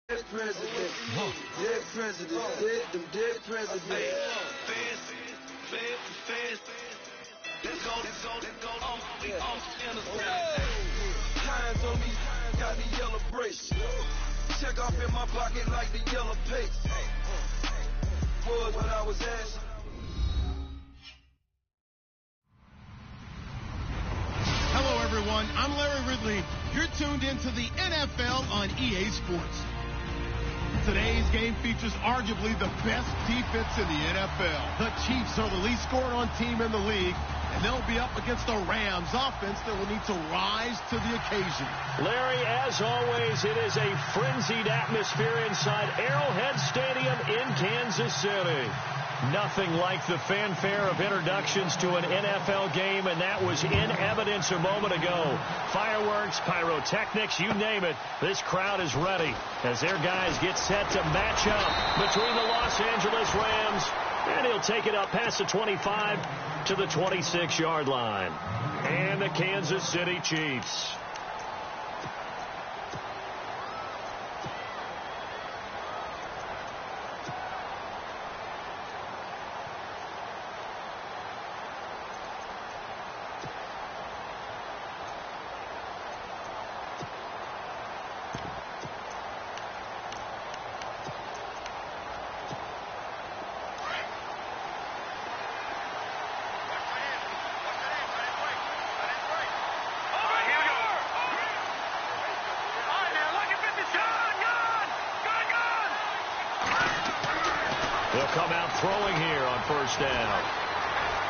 Dead president, dead president, dead president. Hands on me, got the yellow brace. Check off in my pocket like the yellow paste. Was what I was asking. Hello, everyone. I'm Larry Ridley. You're tuned into the NFL on EA Sports. Today's game features arguably the best defense in the NFL. The Chiefs are the least scored on team in the league, and they'll be up against a Rams offense that will need to rise to the occasion. Larry, as always, it is a frenzied atmosphere inside Arrowhead Stadium in Kansas City. Nothing like the fanfare of introductions to an NFL game, and that was in evidence a moment ago. Fireworks, pyrotechnics, you name it. This crowd is ready as their guys get set to match up between the Los Angeles Rams, and he'll take it up past the 25 to the 26-yard line. And the Kansas City Chiefs. They'll come out throwing here on first down.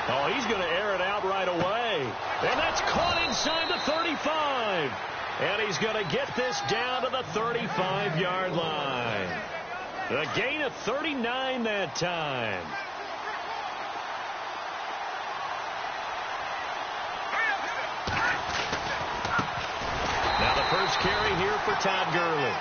Oh, he's going to air it out right away. And that's caught inside the 35. And he's going to get this down to the 35-yard line. A gain of 39 that time. Now the first carry here for Todd Gurley.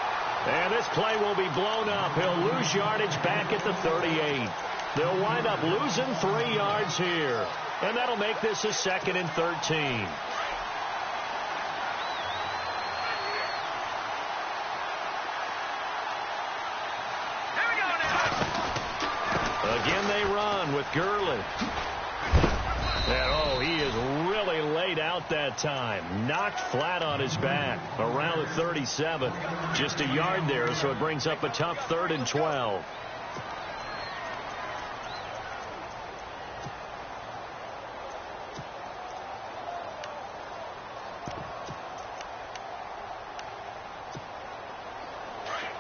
And this play will be blown up. He'll lose yardage back at the 38. They'll wind up losing 3 yards here. And that'll make this a 2nd and 13. Again they run with Gurley. And, oh, he is really laid out that time. Knocked flat on his back around the 37. Just a yard there, so it brings up a tough 3rd and 12.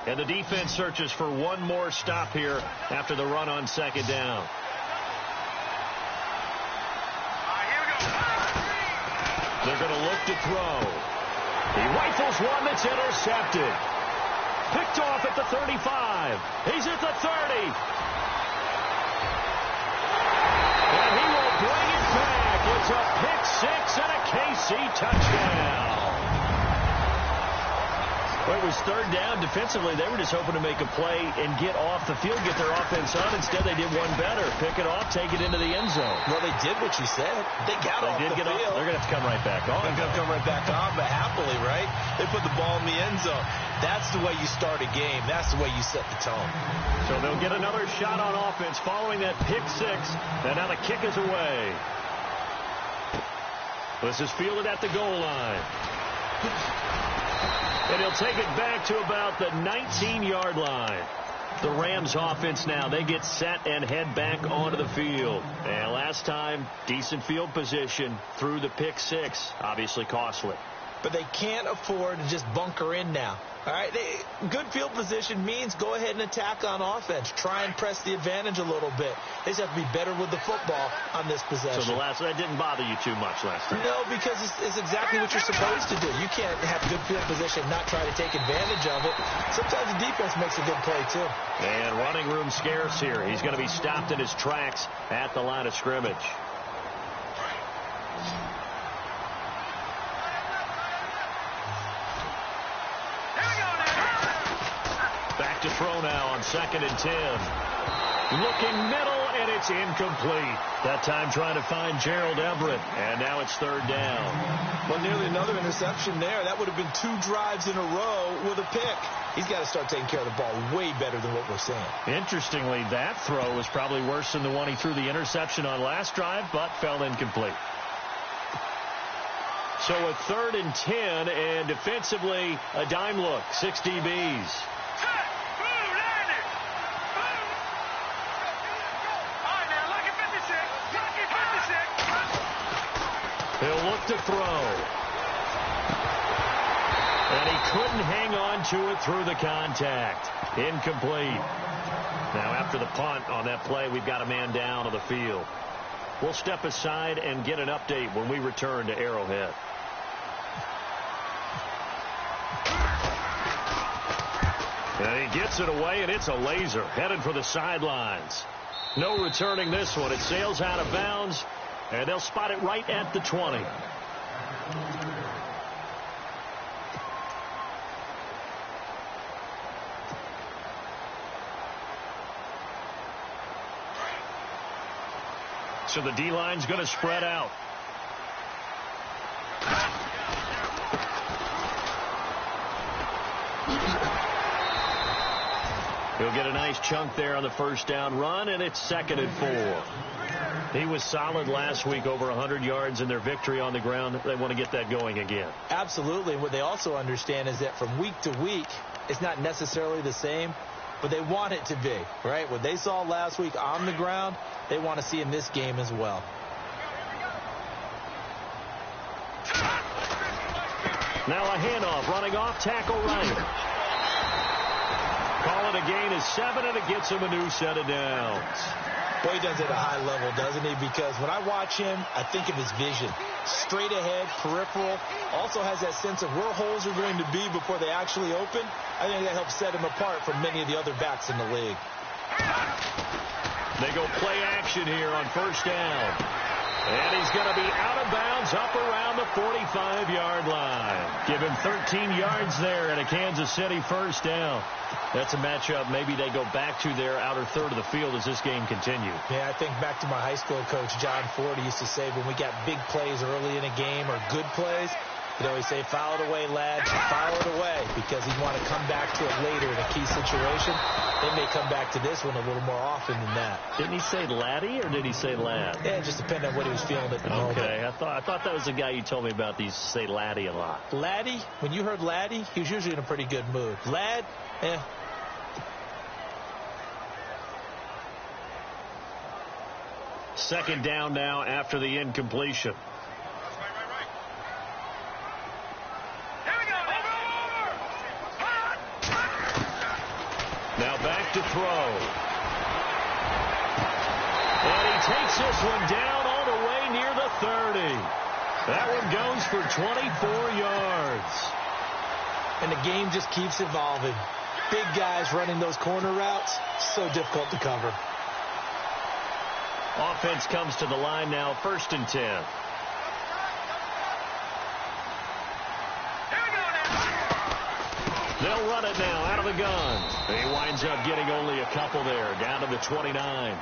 And the defense searches for one more stop here after the run on 2nd down. They're going to look to throw. He rifles one that's intercepted. Picked off at the 35. He's at the 30. And he will bring it back. It's a pick 6 and a KC touchdown. Well, it was 3rd down. Defensively, they were just hoping to make a play and get off the field, get their offense on. Instead, they did one better. Pick it off, take it into the end zone. Well, they did what you said. They got off the field. They're going to have to come right back on. They're going to come right back on, but happily, right? They put the ball in the end zone. That's the way you start a game. That's the way you set the tone. So they'll get another shot on offense following that pick 6. And now the kick is away. This is fielded at the goal line. And he'll take it back to about the 19-yard line. The Rams offense now, they get set and head back onto the field. And last time, decent field position through the pick 6. Obviously costly. But they can't afford to just bunker in now. All right, good field position means go ahead and attack on offense. Try and press the advantage a little bit. They just have to be better with the football on this possession. So that didn't bother you too much last time? No, because it's exactly what you're supposed to do. You can't have good field position and not try to take advantage of it. Sometimes the defense makes a good play, too. And running room scarce here. He's going to be stopped in his tracks at the line of scrimmage. Back to throw now on 2nd and 10. Looking middle, and it's incomplete. That time trying to find Gerald Everett, and now it's third down. Well, nearly another interception there. That would have been 2 drives in a row with a pick. He's got to start taking care of the ball way better than what we're seeing. Interestingly, that throw was probably worse than the one he threw the interception on last drive, but fell incomplete. So a 3rd and 10, and defensively, a dime look, 6 DBs. He'll look to throw. And he couldn't hang on to it through the contact. Incomplete. Now after the punt on that play, we've got a man down on the field. We'll step aside and get an update when we return to Arrowhead. And he gets it away, and it's a laser headed for the sidelines. No returning this one. It sails out of bounds, and they'll spot it right at the 20. So the D-line's going to spread out. He'll get a nice chunk there on the first down run, and it's 2nd and 4. He was solid last week, over 100 yards in their victory on the ground. They want to get that going again. Absolutely. What they also understand is that from week to week, it's not necessarily the same, but they want it to be, right? What they saw last week on the ground, they want to see in this game as well. Now a handoff, running off, tackle right. Call it a gain of 7, and it gets him a new set of downs. Boy, he does it at a high level, doesn't he? Because when I watch him, I think of his vision. Straight ahead, peripheral. Also has that sense of where holes are going to be before they actually open. I think that helps set him apart from many of the other backs in the league. They go play action here on first down. And he's going to be out of bounds up around the 45-yard line. Give him 13 yards there and a Kansas City first down. That's a matchup maybe they go back to their outer third of the field as this game continues. Yeah, I think back to my high school coach, John Ford, used to say when we got big plays early in a game or good plays, he'd always say, foul it away, lads, foul it away, because he'd want to come back to it later in a key situation. They may come back to this one a little more often than that. Didn't he say laddie or did he say lad? Yeah, it just depended on what he was feeling at the moment. Okay, I thought that was the guy you told me about. These say laddie a lot. Laddie, when you heard laddie, he was usually in a pretty good mood. Lad, eh. Second down now after the incompletion. Now back to throw. And he takes this one down all the way near the 30. That one goes for 24 yards. And the game just keeps evolving. Big guys running those corner routes, so difficult to cover. Offense comes to the line now, 1st and 10. They'll run it now out of the gun. He winds up getting only a couple there, down to the 29.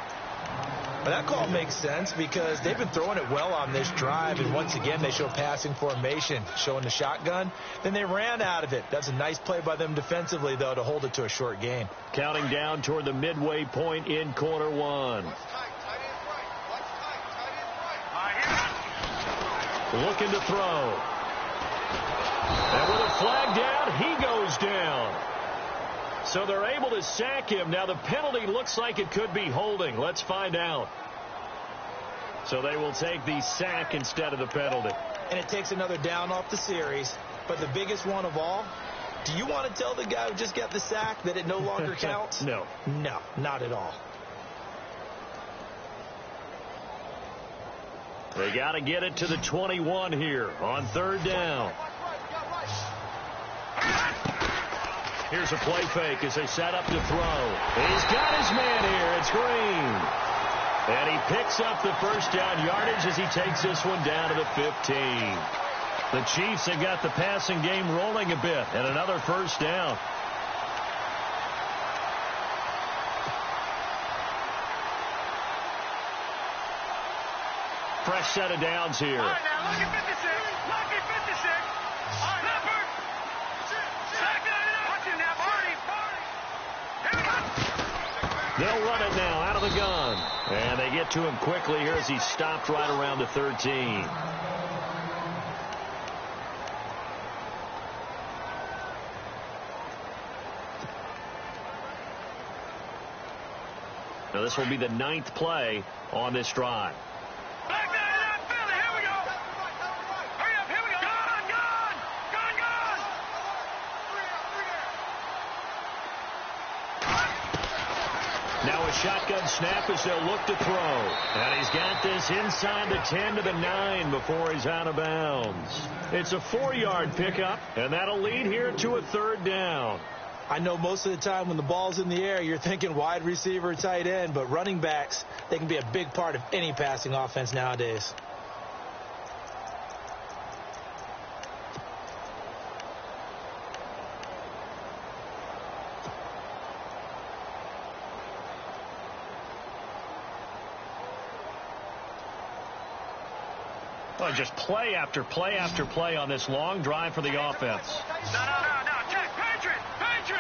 Well, that call makes sense because they've been throwing it well on this drive, and once again they show passing formation, showing the shotgun. Then they ran out of it. That's a nice play by them defensively, though, to hold it to a short gain. Counting down toward the midway point in quarter one. Looking to throw. And with a flag down, he goes down. So they're able to sack him. Now the penalty looks like it could be holding. Let's find out. So they will take the sack instead of the penalty. And it takes another down off the series. But the biggest one of all, do you want to tell the guy who just got the sack that it no longer counts? No. No, not at all. They got to get it to the 21 here on third down. Here's a play fake as they set up to throw. He's got his man here. It's Green. And he picks up the first down yardage as he takes this one down to the 15. The Chiefs have got the passing game rolling a bit, and another first down. Fresh set of downs here. All right, now, look at 56. Look at 56. All right, Leopard. Watch him now, Barney. They'll run it now out of the gun. And they get to him quickly here as he stopped right around the 13. Now this will be the 9th play on this drive. Back there to that Philly. Here we go. Hurry up. Here we go. Gone. Now a shotgun snap as they'll look to throw. And he's got this inside the 10 to the 9 before he's out of bounds. It's a 4-yard pickup, and that'll lead here to a 3rd down. I know most of the time when the ball's in the air, you're thinking wide receiver, tight end, but running backs, they can be a big part of any passing offense nowadays. Well, just play after play after play on this long drive for the offense. No. Check. Patriot.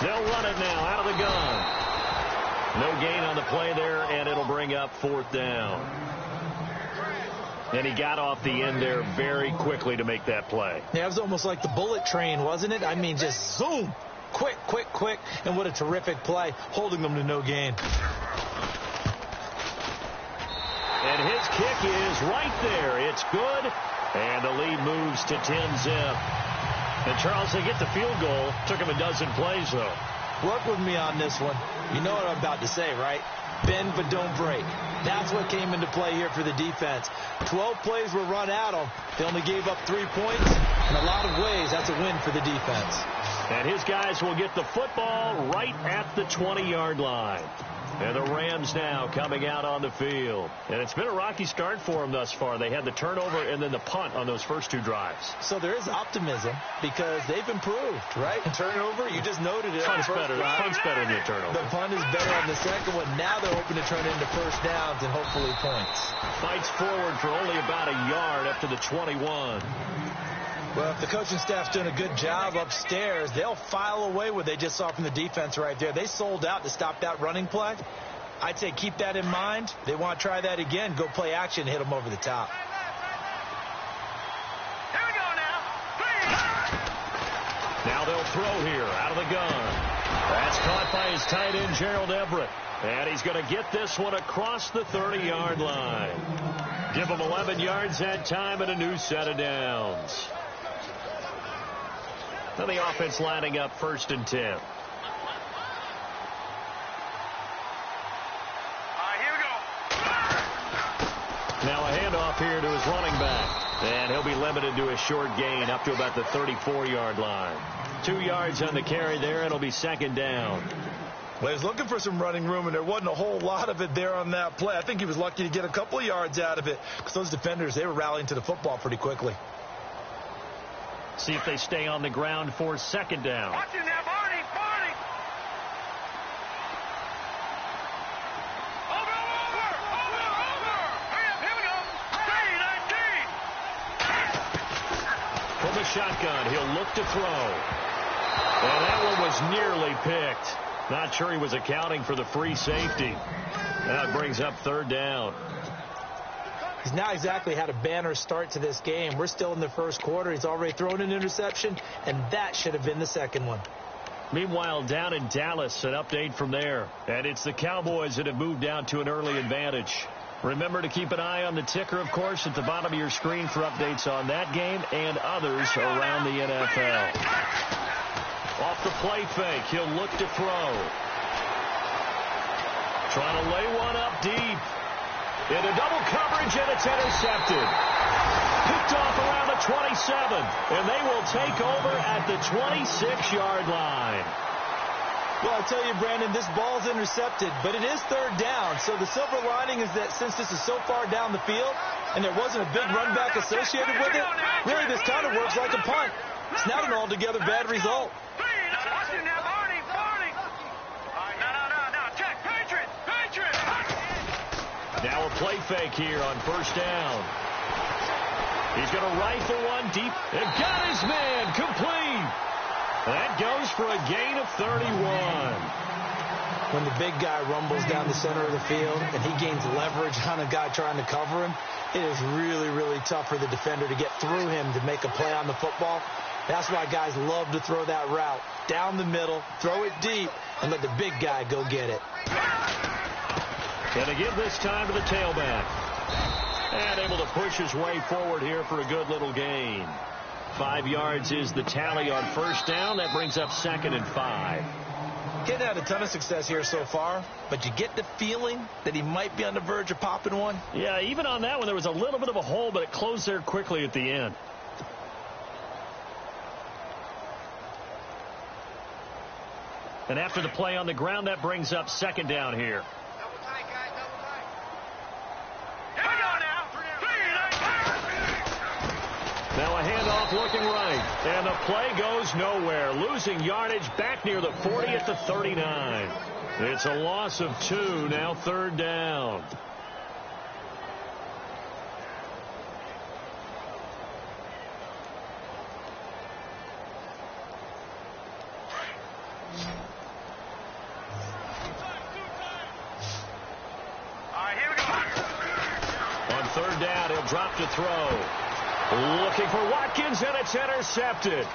They'll run it now out of the gun. No gain on the play there, and it'll bring up 4th down. And he got off the end there very quickly to make that play. Yeah, it was almost like the bullet train, wasn't it? I mean, just zoom. Quick. And what a terrific play, holding them to no gain. And his kick is right there. It's good. And the lead moves to 10-zip. And, Charles, they get the field goal. Took him a dozen plays, though. Work with me on this one. You know what I'm about to say, right? Bend but don't break. That's what came into play here for the defense. 12 plays were run at them. They only gave up 3 points. In a lot of ways, that's a win for the defense. And his guys will get the football right at the 20-yard line. And the Rams now coming out on the field. And it's been a rocky start for them thus far. They had the turnover and then the punt on those first 2 drives. So there is optimism because they've improved, right? Turnover, you just noted it. Punt's better than the turnover. The punt is better on the second one. Now they're hoping to turn it into first downs and hopefully points. Fights forward for only about a yard up to the 21. Well, if the coaching staff's doing a good job upstairs, they'll file away what they just saw from the defense right there. They sold out to stop that running play. I'd say keep that in mind. They want to try that again. Go play action, hit them over the top. Here we go now. Now they'll throw here out of the gun. That's caught by his tight end, Gerald Everett. And he's going to get this one across the 30-yard line. Give him 11 yards that time and a new set of downs. Now the offense lining up 1st and 10. All right, here we go. Now a handoff here to his running back. And he'll be limited to a short gain up to about the 34-yard line. 2 yards on the carry there, and it'll be 2nd down. Well, he was looking for some running room, and there wasn't a whole lot of it there on that play. I think he was lucky to get a couple of yards out of it because those defenders, they were rallying to the football pretty quickly. See if they stay on the ground for 2nd down. Watch him now, Barney. Over. Hurry up, here we go. 3-19. From the shotgun, he'll look to throw. And that one was nearly picked. Not sure he was accounting for the free safety. That brings up 3rd down. He's not exactly had a banner start to this game. We're still in the first quarter. He's already thrown an interception, and that should have been the second one. Meanwhile, down in Dallas, an update from there. And it's the Cowboys that have moved down to an early advantage. Remember to keep an eye on the ticker, of course, at the bottom of your screen for updates on that game and others around the NFL. Off the play fake, he'll look to throw. Trying to lay one up deep. Into double coverage, and it's intercepted. Picked off around the 27, and they will take over at the 26-yard line. Well, I tell you, Brandon, this ball's intercepted, but it is 3rd down. So the silver lining is that since this is so far down the field and there wasn't a big run back associated with it, really this kind of works like a punt. It's not an altogether bad result. Watch him now, Barney. No. Check. Patriot. Now a play fake here on first down. He's going to rifle one deep and got his man complete. That goes for a gain of 31. When the big guy rumbles down the center of the field and he gains leverage on a guy trying to cover him, it is really, really tough for the defender to get through him to make a play on the football. That's why guys love to throw that route down the middle, throw it deep, and let the big guy go get it. Going to give this time to the tailback. And able to push his way forward here for a good little gain. 5 yards is the tally on first down. That brings up 2nd and 5. Getting had a ton of success here so far, but you get the feeling that he might be on the verge of popping one. Yeah, even on that one, there was a little bit of a hole, but it closed there quickly at the end. And after the play on the ground, that brings up 2nd down here. Double tight, guys, double tight. Here we go now. Now a handoff looking right. And the play goes nowhere. Losing yardage back near the 40 at the 39. It's a loss of 2. Now 3rd down. All right, here we go. On 3rd down, he'll drop to throw. Looking for Watkins, and it's intercepted.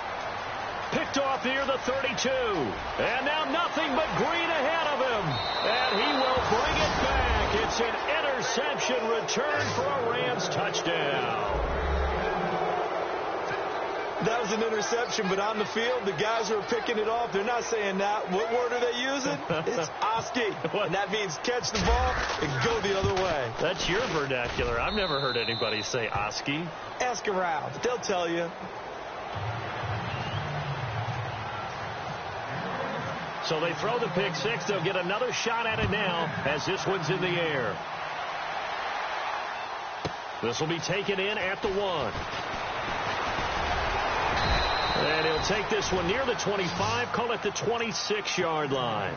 Picked off near the 32. And now nothing but green ahead of him. And he will bring it back. It's an interception return for a Rams touchdown. That was an interception, but on the field, the guys who are picking it off, they're not saying that. What word are they using? It's Oski. And that means catch the ball and go the other way. That's your vernacular. I've never heard anybody say Oski. Ask around. They'll tell you. So they throw the pick six. They'll get another shot at it now as this one's in the air. This will be taken in at the 1. And he'll take this one near the 25, call it the 26-yard line.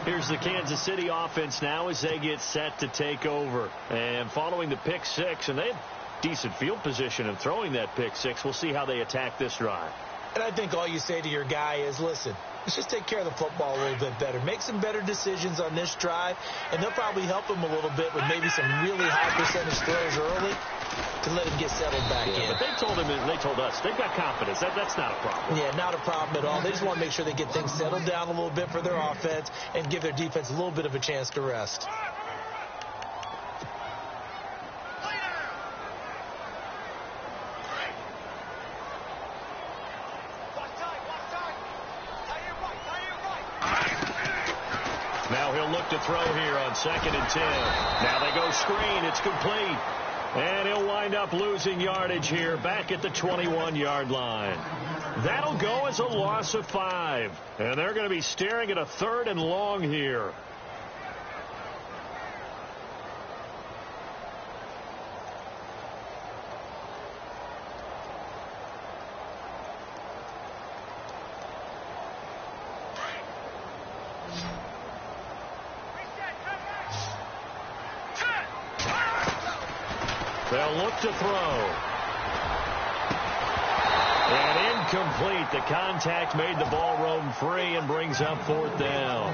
Here's the Kansas City offense now as they get set to take over. And following the pick six, and they have decent field position in throwing that pick six. We'll see how they attack this drive. And I think all you say to your guy is, listen, let's just take care of the football a little bit better. Make some better decisions on this drive, and they'll probably help him a little bit with maybe some really high percentage throws early to let him get settled back in. But they told him, and they told us, they've got confidence. That's not a problem. Yeah, not a problem at all. They just want to make sure they get things settled down a little bit for their offense and give their defense a little bit of a chance to rest. Now he'll look to throw here on 2nd and 10. Now they go screen. It's complete. And he'll wind up losing yardage here back at the 21-yard line. That'll go as a loss of 5. And they're going to be staring at a 3rd and long here. They'll look to throw. And incomplete. The contact made the ball roam free and brings up 4th down.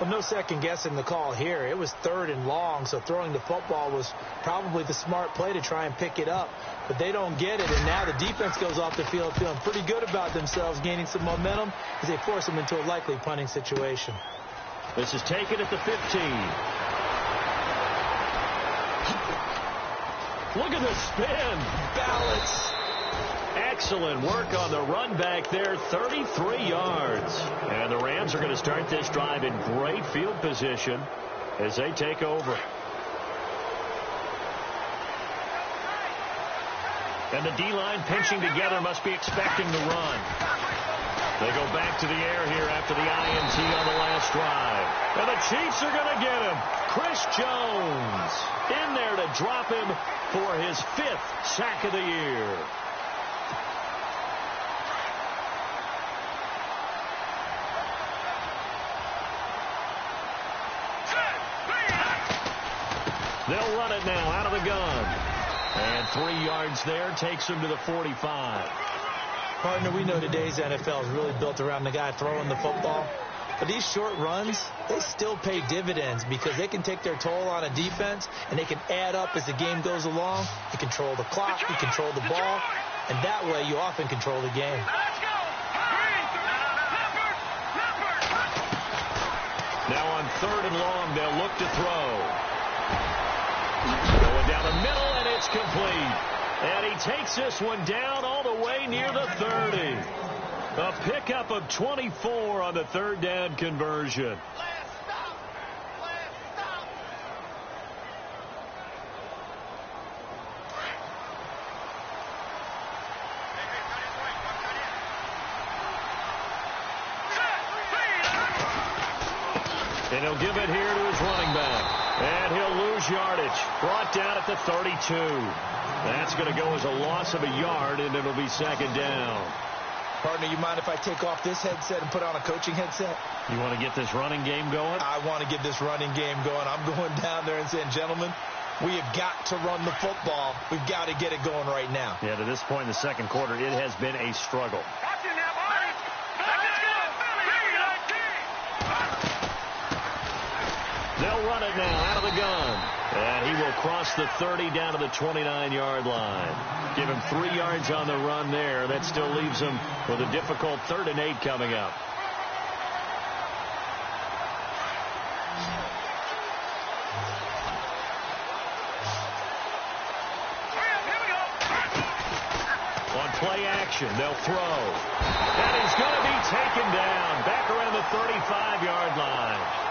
Well, no second guessing the call here. It was 3rd and long, so throwing the football was probably the smart play to try and pick it up. But they don't get it, and now the defense goes off the field feeling pretty good about themselves, gaining some momentum as they force them into a likely punting situation. This is taken at the 15. Look at the spin. Balance. Excellent work on the run back there, 33 yards. And the Rams are going to start this drive in great field position as they take over. And the D-line pinching together, must be expecting the run. They go back to the air here after the INT on the last drive. And the Chiefs are going to get him. Chris Jones in there to drop him for his 5th sack of the year. They'll run it now out of the gun. And 3 yards there takes him to the 45. Partner, we know today's NFL is really built around the guy throwing the football. But these short runs, they still pay dividends because they can take their toll on a defense, and they can add up as the game goes along. You control the clock, you control the ball, and that way you often control the game. Now on 3rd and long, they'll look to throw. Going down the middle, and it's complete. And he takes this one down all the way near the 30. A pickup of 24 on the 3rd down conversion. And he'll give it here to his running back. And he'll lose yardage. Brought down at the 32. That's going to go as a loss of a yard, and it'll be 2nd down. Partner, you mind if I take off this headset and put on a coaching headset? You want to get this running game going? I want to get this running game going. I'm going down there and saying, gentlemen, we have got to run the football. We've got to get it going right now. Yeah, to this point in the 2nd quarter, it has been a struggle. They'll run it now out of the gun. And he will cross the 30 down to the 29-yard line. Give him 3 yards on the run there. That still leaves him with a difficult 3rd and 8 coming up. On play action, they'll throw. And he's going to be taken down back around the 35-yard line.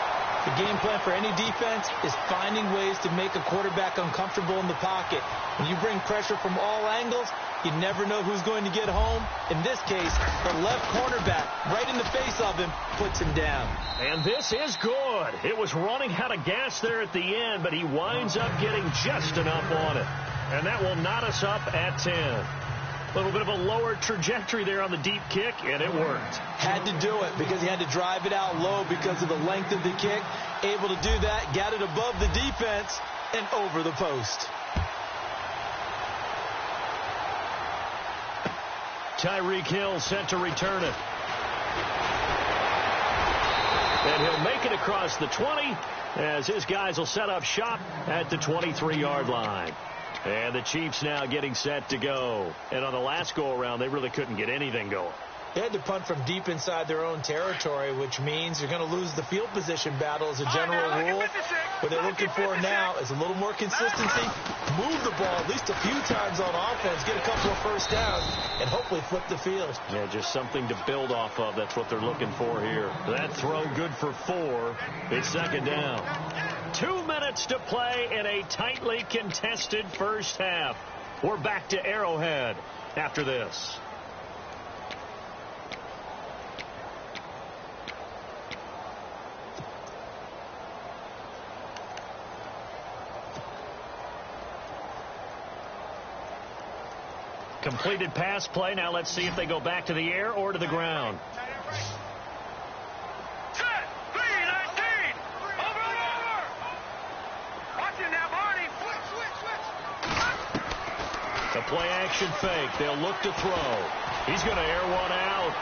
The game plan for any defense is finding ways to make a quarterback uncomfortable in the pocket. When you bring pressure from all angles, you never know who's going to get home. In this case, the left cornerback, right in the face of him, puts him down. And this is good. It was running out of gas there at the end, but he winds up getting just enough on it. And that will knot us up at 10. A little bit of a lower trajectory there on the deep kick, and it worked. Had to do it because he had to drive it out low because of the length of the kick. Able to do that, got it above the defense and over the post. Tyreek Hill set to return it. And he'll make it across the 20 as his guys will set up shop at the 23-yard line. And the Chiefs now getting set to go. And on the last go-around, they really couldn't get anything going. They had to punt from deep inside their own territory, which means you're going to lose the field position battle as a general rule. What they're looking for now is a little more consistency, move the ball at least a few times on offense, get a couple of first downs, and hopefully flip the field. Yeah, just something to build off of. That's what they're looking for here. That throw good for 4. It's 2nd down. 2 minutes to play in a tightly contested first half. We're back to Arrowhead after this. Completed pass play. Now let's see if they go back to the air or to the ground. The play action fake. They'll look to throw. He's going to air one out.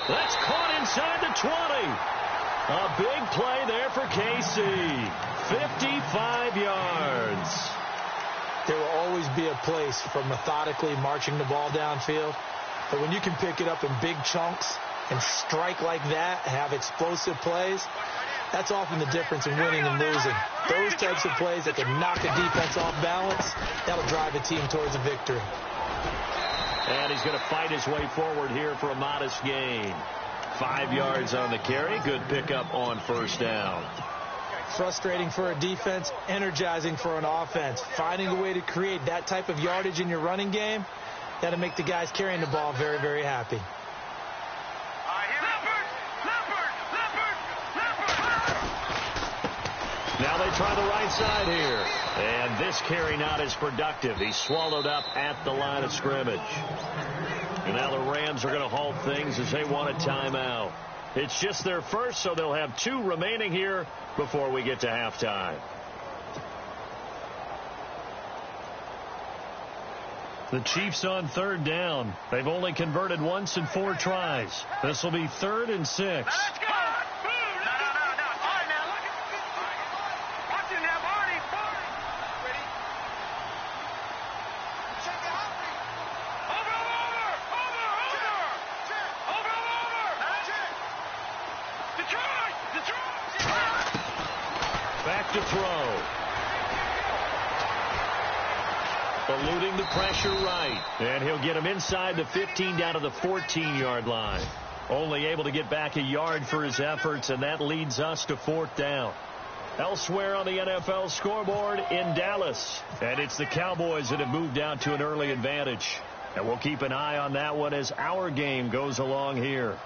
That's caught inside the 20. A big play there for KC. 55 yards. There will always be a place for methodically marching the ball downfield. But when you can pick it up in big chunks and strike like that, have explosive plays, that's often the difference in winning and losing. Those types of plays that can knock a defense off balance, that'll drive a team towards a victory. And he's going to fight his way forward here for a modest gain. 5 yards on the carry. Good pickup on 1st down. Frustrating for a defense, energizing for an offense. Finding a way to create that type of yardage in your running game, that'll make the guys carrying the ball very, very happy. Now they try the right side here. And this carry not as productive. He's swallowed up at the line of scrimmage. And now the Rams are going to halt things as they want a timeout. It's just their first, so they'll have 2 remaining here before we get to halftime. The Chiefs on third down. They've only converted once in 4 tries. This will be 3rd and 6. Let's go. No. All right, now. Watch it now, Barney. Ready? Check it out. Over. Detroit. Back to throw. Eluding the pressure right. And he'll get him inside the 15 down to the 14-yard line. Only able to get back a yard for his efforts, and that leads us to 4th down. Elsewhere on the NFL scoreboard in Dallas. And it's the Cowboys that have moved out to an early advantage. And we'll keep an eye on that one as our game goes along here.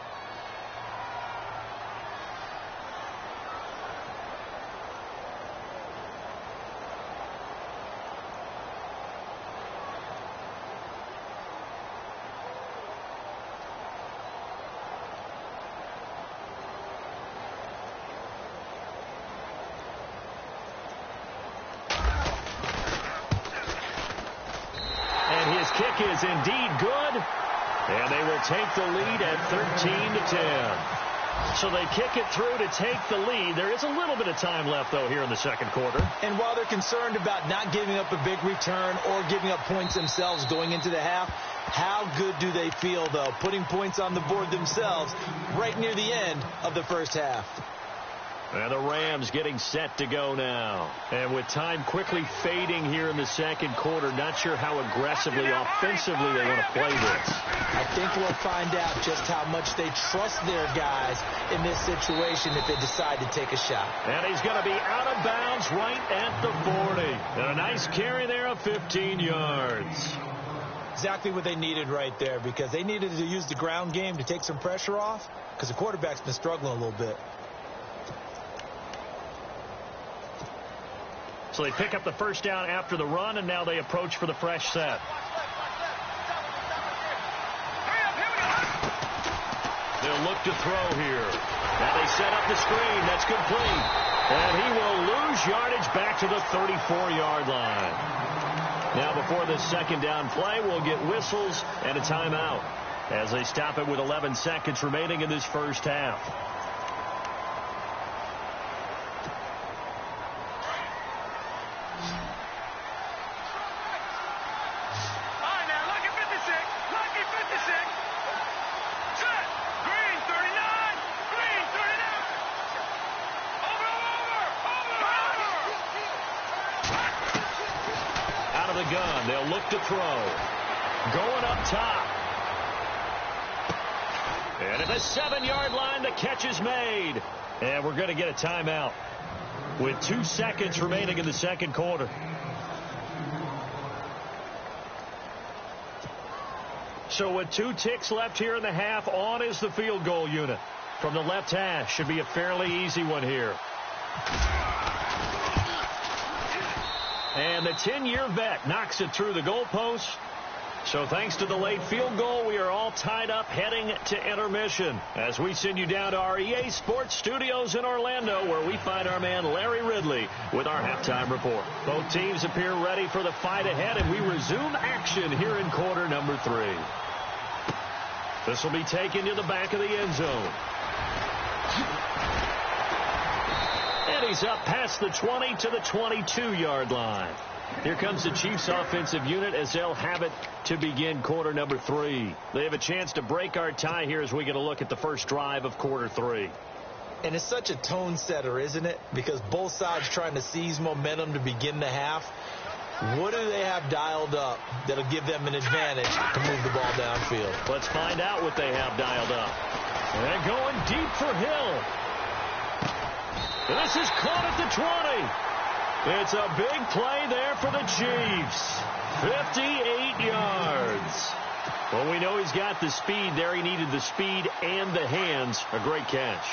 Kick is indeed good, and they will take the lead at 13-10. So they kick it through to take the lead. There is a little bit of time left, though, here in the second quarter. And while they're concerned about not giving up a big return or giving up points themselves going into the half, how good do they feel, though, putting points on the board themselves right near the end of the first half? And the Rams getting set to go now. And with time quickly fading here in the second quarter, not sure how aggressively, offensively they want to play this. I think we'll find out just how much they trust their guys in this situation if they decide to take a shot. And he's going to be out of bounds right at the 40. And a nice carry there of 15 yards. Exactly what they needed right there, because they needed to use the ground game to take some pressure off, because the quarterback's been struggling a little bit. So they pick up the first down after the run, and now they approach for the fresh set. They'll look to throw here. Now they set up the screen. That's complete. And he will lose yardage back to the 34-yard line. Now before this second down play, we'll get whistles and a timeout as they stop it with 11 seconds remaining in this first half. Gun. They'll look to throw. Going up top. And at the 7-yard line, the catch is made. And we're going to get a timeout with 2 seconds remaining in the second quarter. So with 2 ticks left here in the half, on is the field goal unit. From the left hash, should be a fairly easy one here. And the 10-year vet knocks it through the goalpost. So thanks to the late field goal, we are all tied up heading to intermission as we send you down to our EA Sports studios in Orlando, where we find our man Larry Ridley with our halftime report. Both teams appear ready for the fight ahead, and we resume action here in quarter number 3. This will be taken to the back of the end zone. And he's up past the 20 to the 22-yard line. Here comes the Chiefs offensive unit as they'll have it to begin quarter number 3. They have a chance to break our tie here as we get a look at the first drive of quarter 3. And it's such a tone setter, isn't it? Because both sides trying to seize momentum to begin the half. What do they have dialed up that'll give them an advantage to move the ball downfield? Let's find out what they have dialed up. And going deep for Hill. This is caught at the 20. It's a big play there for the Chiefs. 58 yards. Well, we know he's got the speed there. He needed the speed and the hands. A great catch.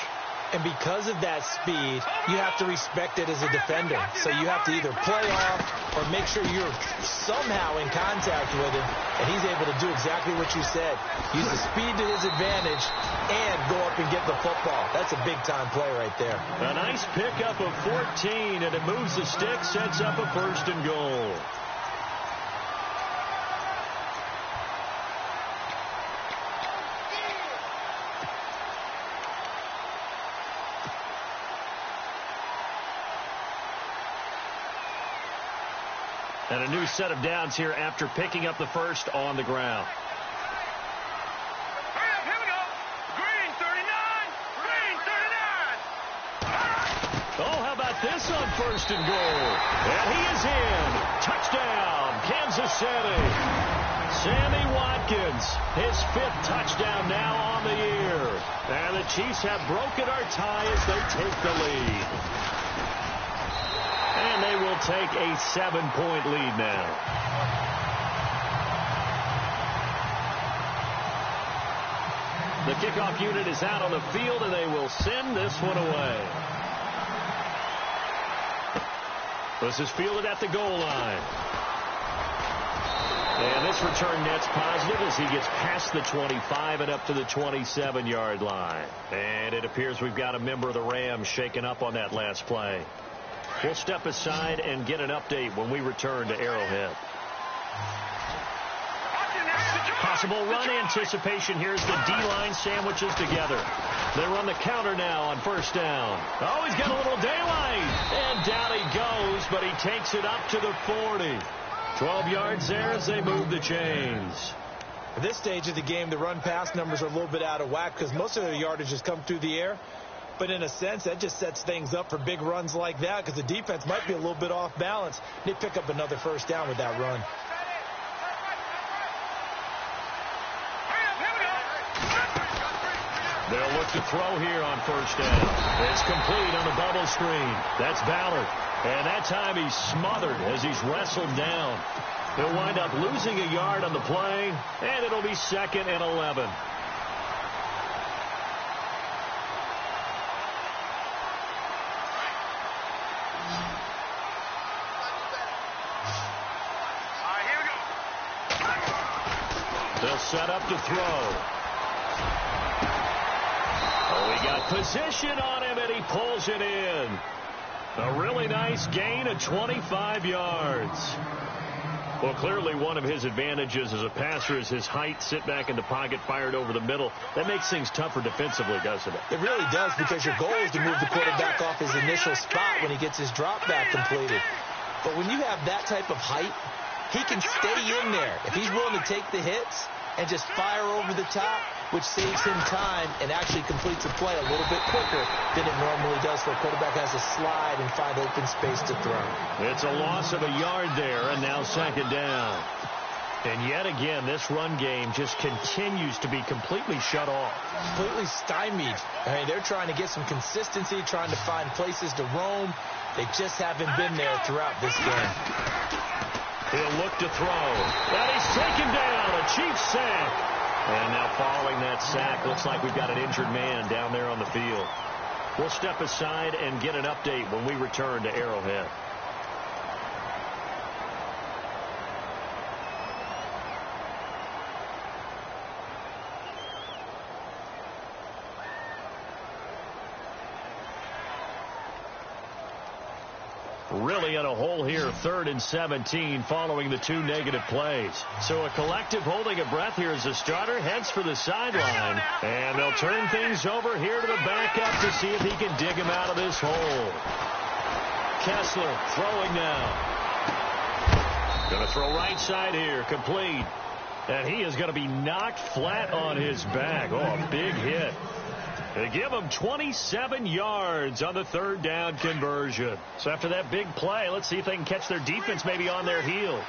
And because of that speed, you have to respect it as a defender. So you have to either play off or make sure you're somehow in contact with him, and he's able to do exactly what you said. Use the speed to his advantage and go up and get the football. That's a big-time play right there. A nice pickup of 14, and it moves the stick, sets up a 1st and goal. And a new set of downs here after picking up the first on the ground. Here we go. Green 39. Green 39. Oh, how about this on first and goal? And he is in. Touchdown, Kansas City. Sammy Watkins, his 5th touchdown now on the year. And the Chiefs have broken our tie as they take the lead. And they will take a 7-point lead now. The kickoff unit is out on the field, and they will send this one away. This is fielded at the goal line. And this return net's positive as he gets past the 25 and up to the 27-yard line. And it appears we've got a member of the Rams shaken up on that last play. We'll step aside and get an update when we return to Arrowhead. Possible run anticipation. Here's the D-line sandwiches together. They run the counter now on first down. Oh, he's got a little daylight. And down he goes, but he takes it up to the 40. 12 yards there as they move the chains. At this stage of the game, the run-pass numbers are a little bit out of whack because most of their yardage has come through the air. But in a sense, that just sets things up for big runs like that because the defense might be a little bit off balance. They pick up another first down with that run. They'll look to throw here on first down. It's complete on the bubble screen. That's Ballard. And that time he's smothered as he's wrestled down. He'll wind up losing a yard on the play, and it'll be 2nd and 11. They'll set up to throw. Oh, he got position on him, and he pulls it in. A really nice gain of 25 yards. Well, clearly one of his advantages as a passer is his height. Sit back in the pocket, fired over the middle. That makes things tougher defensively, doesn't it? It really does because your goal is to move the quarterback off his initial spot when he gets his drop back completed. But when you have that type of height, he can stay in there. If he's willing to take the hits and just fire over the top, which saves him time and actually completes a play a little bit quicker than it normally does for a quarterback has to slide and find open space to throw. It's a loss of a yard there, and now 2nd down. And yet again, this run game just continues to be completely shut off. Completely stymied. I mean, they're trying to get some consistency, trying to find places to roam. They just haven't been there throughout this game. He'll look to throw. And he's taken down. A Chiefs sack. And now following that sack, looks like we've got an injured man down there on the field. We'll step aside and get an update when we return to Arrowhead. Really in a hole here, 3rd and 17 following the 2 negative plays. So a collective holding a breath here as the starter heads for the sideline. And they'll turn things over here to the backup to see if he can dig him out of this hole. Kessler throwing now. Going to throw right side here, complete. And he is going to be knocked flat on his back. Oh, a big hit. They give him 27 yards on the 3rd down conversion. So after that big play, let's see if they can catch their defense maybe on their heels.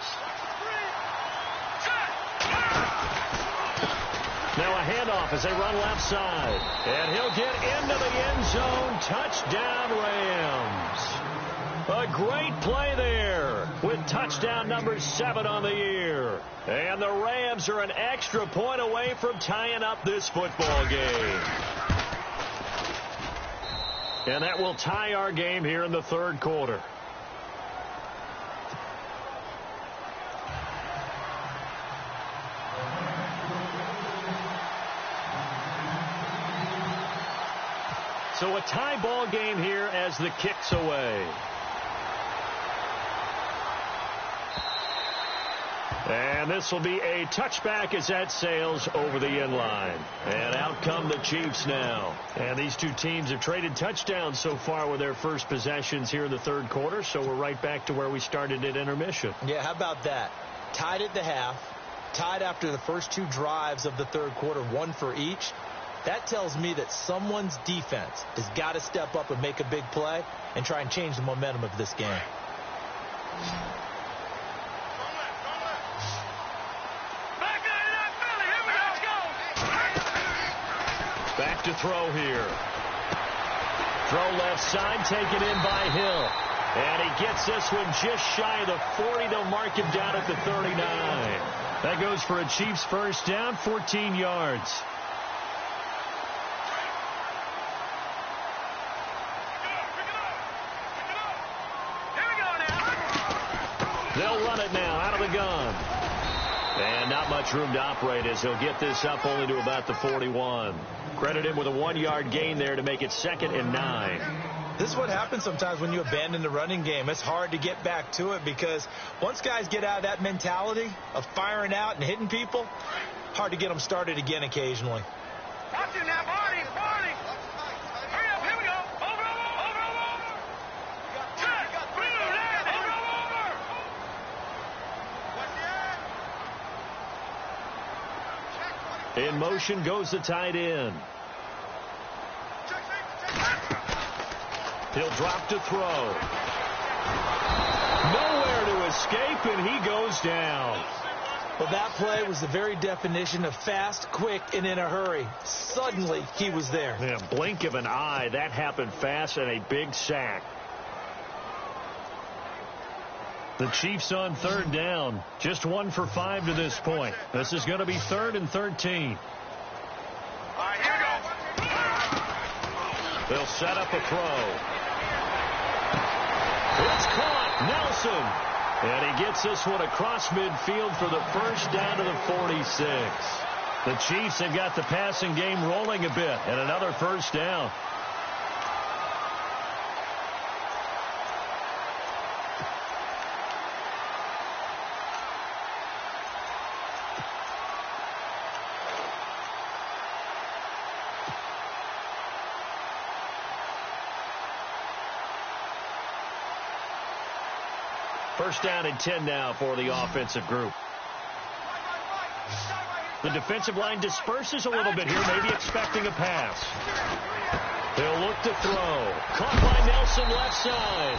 Now a handoff as they run left side. And he'll get into the end zone. Touchdown, Rams. A great play there with touchdown number 7 on the year. And the Rams are an extra point away from tying up this football game. And that will tie our game here in the 3rd quarter. So a tie ball game here as the kick's away. And And this will be a touchback as that sails over the end line. And out come the Chiefs now. And these two teams have traded touchdowns so far with their first possessions here in the third quarter, so we're right back to where we started at intermission. Yeah, how about that? Tied at the half, tied after the first two drives of the third quarter, one for each. That tells me that someone's defense has got to step up and make a big play and try and change the momentum of this game. Back to throw here. Throw left side, taken in by Hill. And he gets this one just shy of the 40. They'll mark him down at the 39. That goes for a Chiefs first down, 14 yards. They'll run it now out of the gun. And not much room to operate as he'll get this up only to about the 41. Credit him with a 1-yard gain there to make it 2nd and 9. This is what happens sometimes when you abandon the running game. It's hard to get back to it because once guys get out of that mentality of firing out and hitting people, hard to get them started again occasionally. Watch it now, Barney. Hurry up, here we go. Over. Check. Over. In motion goes the tight end. He'll drop to throw. Nowhere to escape, and he goes down. Well, that play was the very definition of fast, quick, and in a hurry. Suddenly, he was there. Yeah, blink of an eye. That happened fast and a big sack. The Chiefs on third down. Just 1 for 5 to this point. This is going to be 3rd and 13. All right, here we go. They'll set up a throw. It's caught. Nelson. And he gets this one across midfield for the first down to the 46. The Chiefs have got the passing game rolling a bit, and another first down. First down and 10 now for the offensive group. The defensive line disperses a little bit here, maybe expecting a pass. They'll look to throw. Caught by Nelson left side.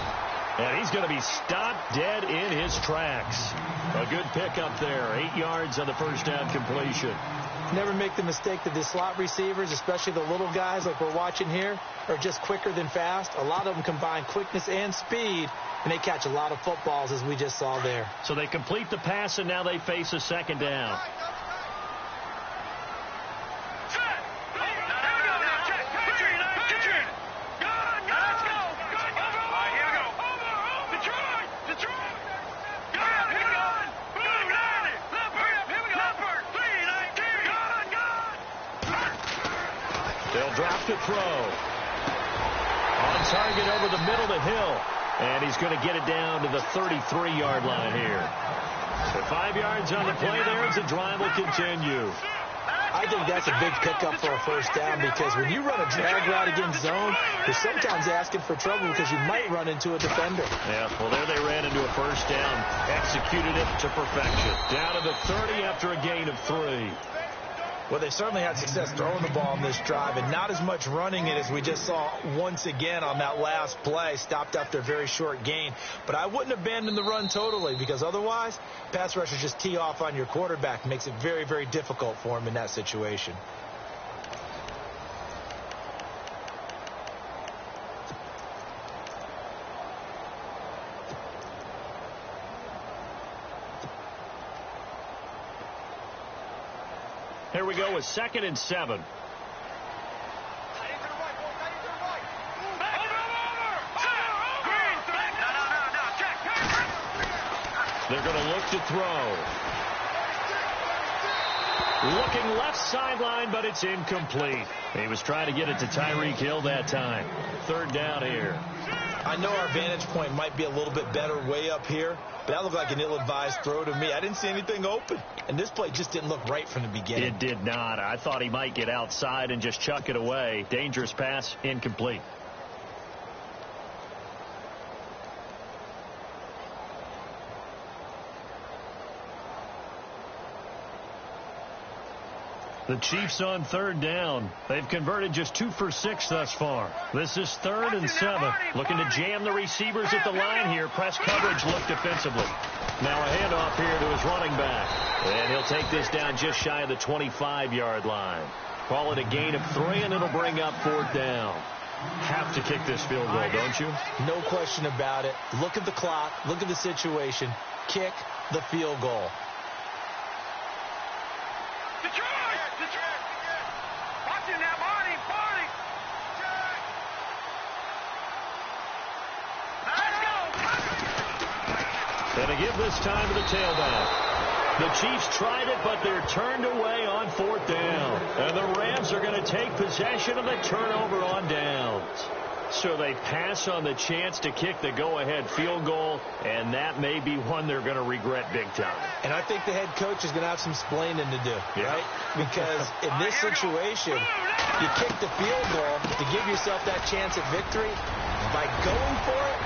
And he's going to be stopped dead in his tracks. A good pickup there. 8 yards on the first down completion. Never make the mistake that the slot receivers, especially the little guys like we're watching here, are just quicker than fast. A lot of them combine quickness and speed, and they catch a lot of footballs, as we just saw there. So they complete the pass, and now they face a second down. Drop to throw. On target over the middle to Hill. And he's going to get it down to the 33-yard line here. So 5 yards on the play there as the drive will continue. I think that's a big pickup for a first down because when you run a drag route against zone, you're sometimes asking for trouble because you might run into a defender. Yeah, well, there they ran into a first down. Executed it to perfection. Down to the 30 after a gain of 3. Well, they certainly had success throwing the ball on this drive and not as much running it as we just saw once again on that last play. Stopped after a very short gain. But I wouldn't abandon the run totally because otherwise, pass rushers just tee off on your quarterback. Makes it very, very difficult for him in that situation. Here we go with 2nd and 7. They're going to look to throw. Looking left sideline, but it's incomplete. He was trying to get it to Tyreek Hill that time. 3rd down here. I know our vantage point might be a little bit better way up here, but that looked like an ill-advised throw to me. I didn't see anything open, and this play just didn't look right from the beginning. It did not. I thought he might get outside and just chuck it away. Dangerous pass, incomplete. The Chiefs on third down. They've converted just 2 for 6 thus far. This is 3rd and 7. Looking to jam the receivers at the line here. Press coverage look defensively. Now a handoff here to his running back. And he'll take this down just shy of the 25-yard line. Call it a gain of 3, and it'll bring up 4th down. Have to kick this field goal, don't you? No question about it. Look at the clock. Look at the situation. Kick the field goal. And to give this time to the tailback. The Chiefs tried it, but they're turned away on 4th down. And the Rams are going to take possession of the turnover on downs. So they pass on the chance to kick the go-ahead field goal, and that may be one they're going to regret big time. And I think the head coach is going to have some explaining to do, right? Because in this situation, you kick the field goal to give yourself that chance at victory. By going for it,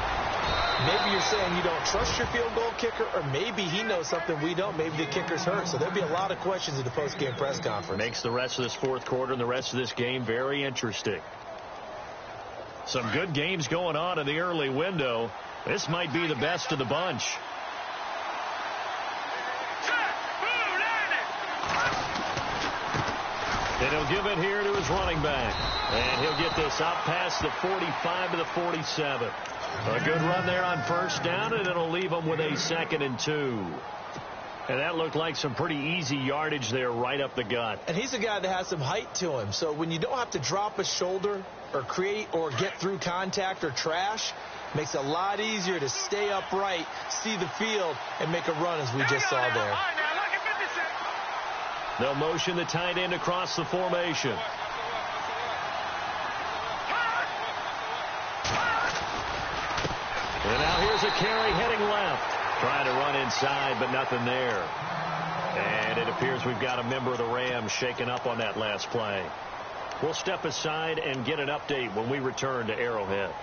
maybe you're saying you don't trust your field goal kicker, or maybe he knows something we don't. Maybe the kicker's hurt. So there'll be a lot of questions at the post-game press conference. Makes the rest of this 4th quarter and the rest of this game very interesting. Some good games going on in the early window. This might be the best of the bunch. And he'll give it here to his running back. And he'll get this out past the 45 to the 47. A good run there on 1st down, and it'll leave him with a 2nd and 2. And that looked like some pretty easy yardage there right up the gut. And he's a guy that has some height to him. So when you don't have to drop a shoulder or create or get through contact or trash, makes it a lot easier to stay upright, see the field, and make a run as we just saw there. They'll motion the tight end across the formation. And now here's a carry heading left. Trying to run inside, but nothing there. And it appears we've got a member of the Rams shaken up on that last play. We'll step aside and get an update when we return to Arrowhead.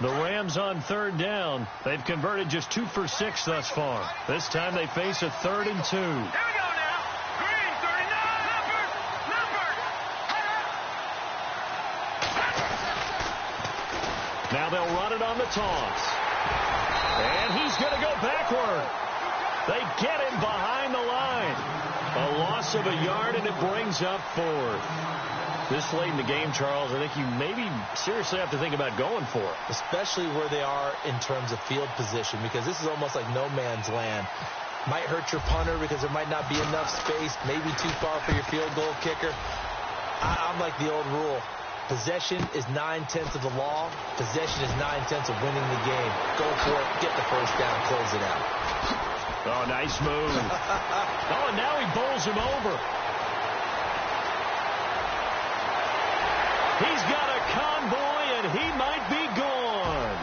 The Rams on 3rd down. They've converted just 2 for 6 thus far. This time they face a 3rd and 2. Now they'll run it on the toss. And he's going to go backward. They get him behind the line. A loss of a yard, and it brings up 4th. This late in the game, Charles, I think you maybe seriously have to think about going for it. Especially where they are in terms of field position, because this is almost like no man's land. Might hurt your punter because there might not be enough space, maybe too far for your field goal kicker. I'm like the old rule. Possession is 9/10 of the law. Possession is 9/10 of winning the game. Go for it. Get the 1st down. Close it out. Oh, nice move. Oh, and now he bowls him over. He's got a convoy, and he might be gone.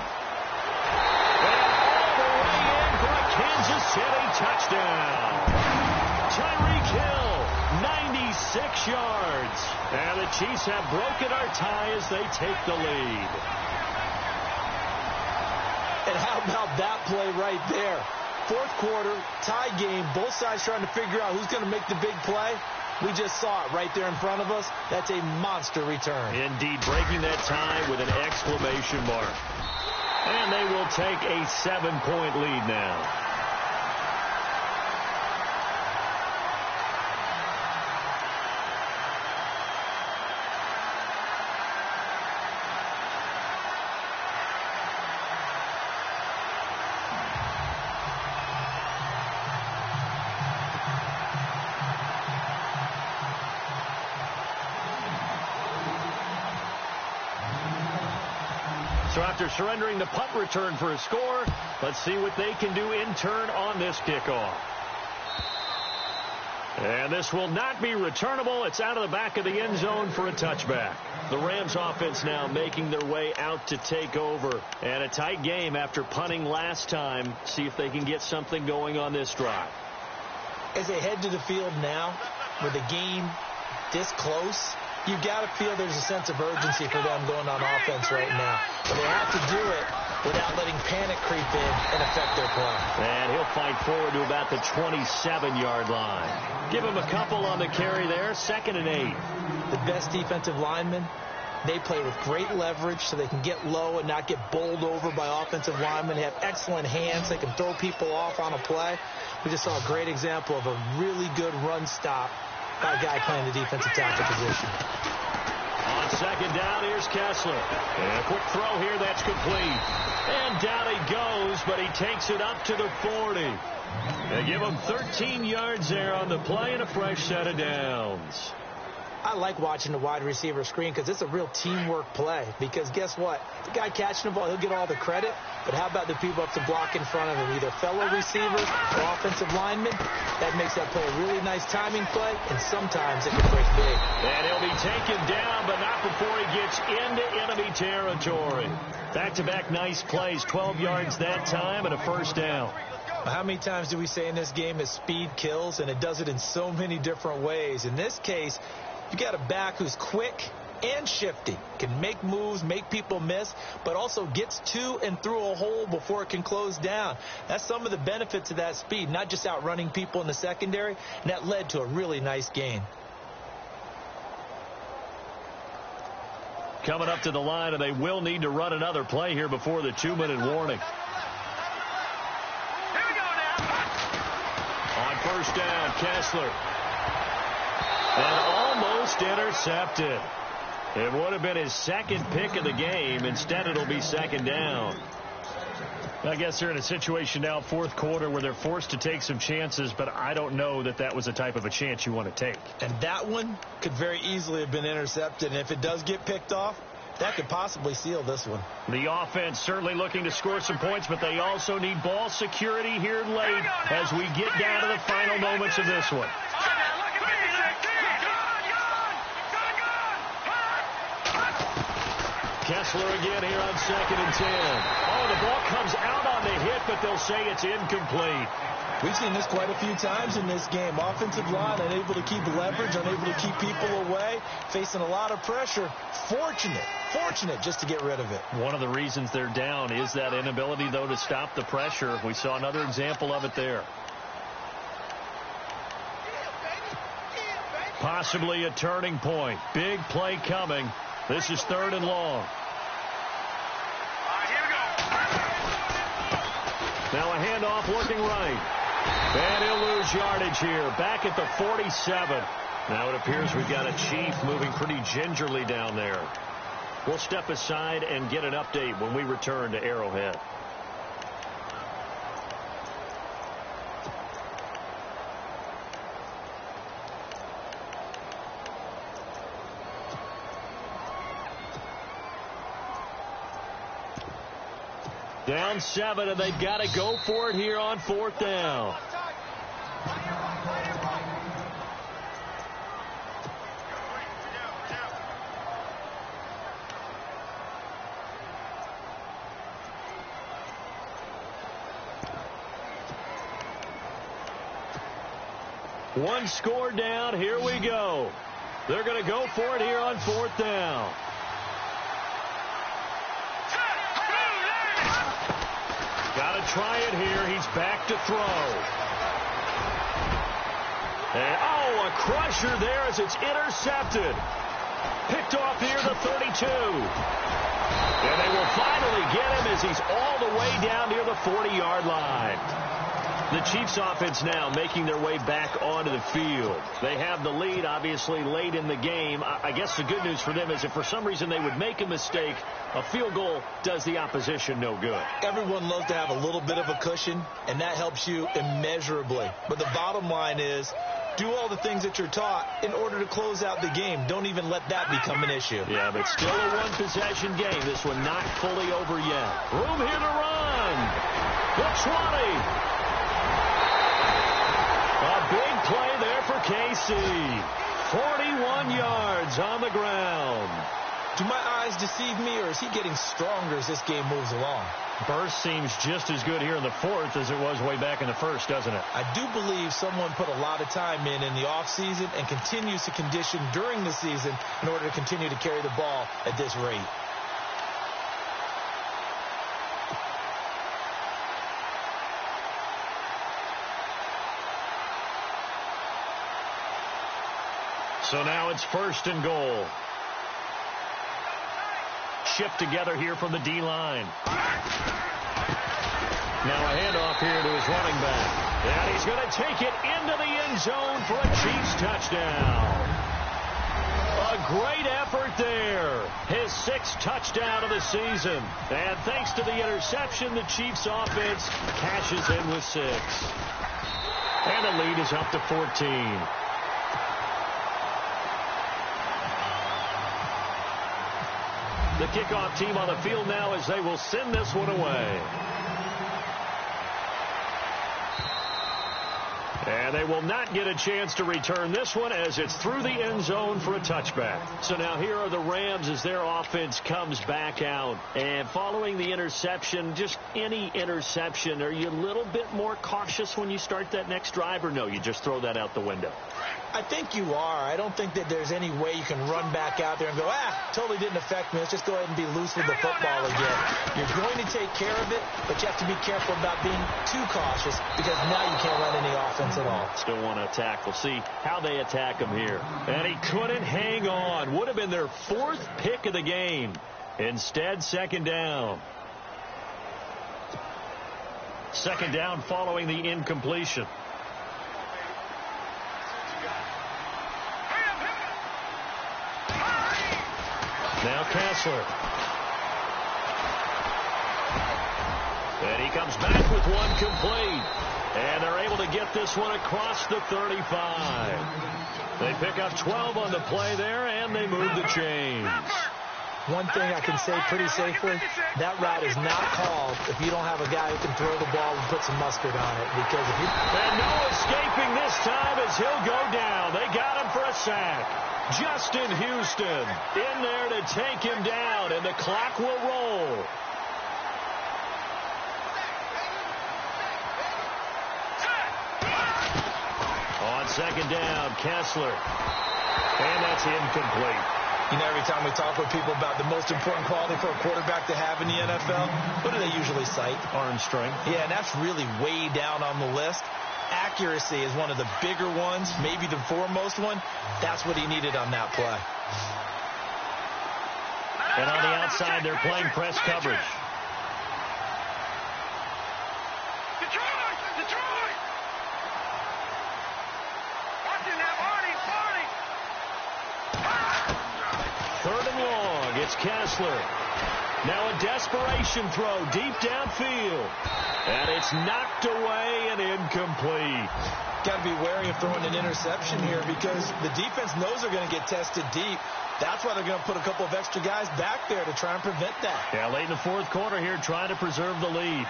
And all the way in for a Kansas City touchdown. Tyreek Hill, 96 yards. And the Chiefs have broken our tie as they take the lead. And how about that play right there? 4th quarter, tie game, both sides trying to figure out who's going to make the big play. We just saw it right there in front of us. That's a monster return. Indeed, breaking that tie with an exclamation mark. And they will take a 7-point lead now. So after surrendering the punt return for a score, let's see what they can do in turn on this kickoff. And this will not be returnable. It's out of the back of the end zone for a touchback. The Rams offense now making their way out to take over. And a tight game after punting last time. See if they can get something going on this drive. As they head to the field now, with the game this close, you've got to feel there's a sense of urgency for them going on offense right now. But they have to do it without letting panic creep in and affect their play. And he'll fight forward to about the 27-yard line. Give him a couple on the carry there. 2nd and 8. The best defensive linemen, they play with great leverage so they can get low and not get bowled over by offensive linemen. They have excellent hands. They can throw people off on a play. We just saw a great example of a really good run stop by a guy playing the defensive tackle position. On 2nd down, here's Kessler. And a quick throw here, that's complete. And down he goes, but he takes it up to the 40. They give him 13 yards there on the play and a fresh set of downs. I like watching the wide receiver screen because it's a real teamwork play. Because guess what? The guy catching the ball, he'll get all the credit. But how about the people up to block in front of him, either fellow receivers or offensive linemen? That makes that play a really nice timing play, and sometimes it can break big. And he'll be taken down, but not before he gets into enemy territory. Back-to-back nice plays, 12 yards that time and a first down. How many times do we say in this game that speed kills, and it does it in so many different ways? In this case, you got a back who's quick and shifty, can make moves, make people miss, but also gets to and through a hole before it can close down. That's some of the benefits of that speed, not just outrunning people in the secondary, and that led to a really nice gain. Coming up to the line, and they will need to run another play here before the 2-minute warning. Here we go now. On 1st down, Kessler. And almost intercepted. It would have been his 2nd pick of the game. Instead, it'll be 2nd down. I guess they're in a situation now, 4th quarter, where they're forced to take some chances, but I don't know that that was the type of a chance you want to take. And that one could very easily have been intercepted. And if it does get picked off, that could possibly seal this one. The offense certainly looking to score some points, but they also need ball security here late as we get down to the final moments of this one. Kessler again here on 2nd and 10. Oh, the ball comes out on the hit, but they'll say it's incomplete. We've seen this quite a few times in this game. Offensive line unable to keep leverage, unable to keep people away, facing a lot of pressure. Fortunate just to get rid of it. One of the reasons they're down is that inability, though, to stop the pressure. We saw another example of it there. Possibly a turning point. Big play coming. This is 3rd and long. Now a handoff looking right. And he'll lose yardage here. Back at the 47. Now it appears we've got a Chief moving pretty gingerly down there. We'll step aside and get an update when we return to Arrowhead. Down 7, and they've got to go for it here on 4th down. One score down. Here we go. They're going to go for it here on 4th down. Got to try it here. He's back to throw. And, oh, a crusher there as it's intercepted. Picked off near the 32. And they will finally get him as he's all the way down near the 40-yard line. The Chiefs offense now making their way back onto the field. They have the lead, obviously, late in the game. I guess the good news for them is if for some reason they would make a mistake, a field goal does the opposition no good. Everyone loves to have a little bit of a cushion, and that helps you immeasurably. But the bottom line is, do all the things that you're taught in order to close out the game. Don't even let that become an issue. Yeah, but still a one-possession game. This one not fully over yet. Room here to run. The 20. A big play there for KC. 41 yards on the ground. Do my eyes deceive me, or is he getting stronger as this game moves along? Burst seems just as good here in the fourth as it was way back in the first, doesn't it? I do believe someone put a lot of time in the offseason and continues to condition during the season in order to continue to carry the ball at this rate. So now it's 1st and goal. Shift together here from the D-line. Now a handoff here to his running back. And he's going to take it into the end zone for a Chiefs touchdown. A great effort there. His 6th touchdown of the season. And thanks to the interception, the Chiefs offense cashes in with 6. And the lead is up to 14. The kickoff team on the field now as they will send this one away. And they will not get a chance to return this one as it's through the end zone for a touchback. So now here are the Rams as their offense comes back out. And following the interception, just any interception, are you a little bit more cautious when you start that next drive, or no, you just throw that out the window? I think you are. I don't think that there's any way you can run back out there and go, totally didn't affect me. Let's just go ahead and be loose with the football again. You're going to take care of it, but you have to be careful about being too cautious because now you can't run any offense at all. Still want to attack. We'll see how they attack him here. And he couldn't hang on. Would have been their 4th pick of the game. Instead, 2nd down. 2nd down following the incompletion. Now Kessler. And he comes back with one complete. And they're able to get this one across the 35. They pick up 12 on the play there, and they move the chains. One thing I can say pretty safely, that route is not called if you don't have a guy who can throw the ball and put some mustard on it. Because if you... And no escaping this time as he'll go down. They got him for a sack. Justin Houston in there to take him down, and the clock will roll. On 2nd down, Kessler. And that's incomplete. You know, every time we talk with people about the most important quality for a quarterback to have in the NFL, what do they usually cite? Arm strength. Yeah, and that's really way down on the list. Accuracy is one of the bigger ones, maybe the foremost one. That's what he needed on that play. And on the outside, they're playing press coverage. Detroit! Watching that, Marty! 3rd and long. It's Kessler. Now a desperation throw deep downfield. And it's knocked away and incomplete. Got to be wary of throwing an interception here because the defense knows they're going to get tested deep. That's why they're going to put a couple of extra guys back there to try and prevent that. Yeah, late in the 4th quarter here, trying to preserve the lead.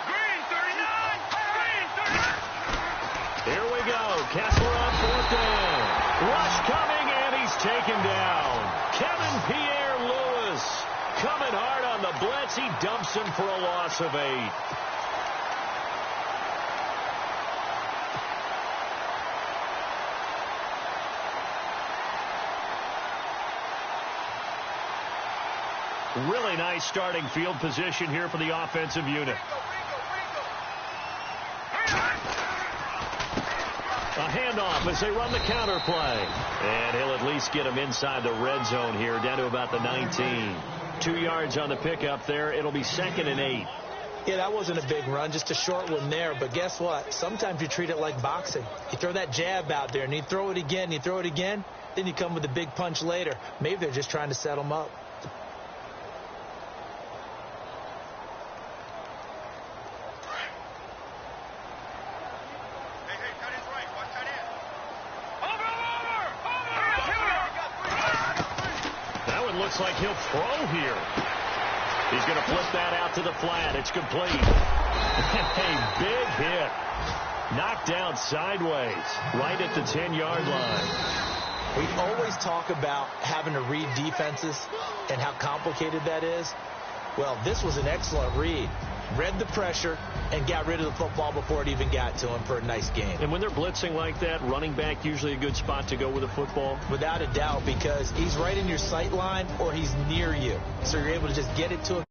Green 39! Here we go. Kessler on 4th down. Rush coming, and he's taken down. Kevin Pierre-Louis coming hard on the blitz. He dumps him for a loss of 8. Really nice starting field position here for the offensive unit. A handoff as they run the counter play. And he'll at least get him inside the red zone here, down to about the 19. 2 yards on the pickup there. It'll be 2nd and 8. Yeah, that wasn't a big run, just a short one there. But guess what? Sometimes you treat it like boxing. You throw that jab out there, and you throw it again, you throw it again, then you come with a big punch later. Maybe they're just trying to set him up. Looks like he'll throw here. He's going to flip that out to the flat. It's complete. A big hit. Knocked down sideways right at the 10-yard line. We always talk about having to read defenses and how complicated that is. Well, this was an excellent read. Read the pressure and got rid of the football before it even got to him for a nice gain. And when they're blitzing like that, running back usually a good spot to go with the football? Without a doubt, because he's right in your sight line or he's near you. So you're able to just get it to him.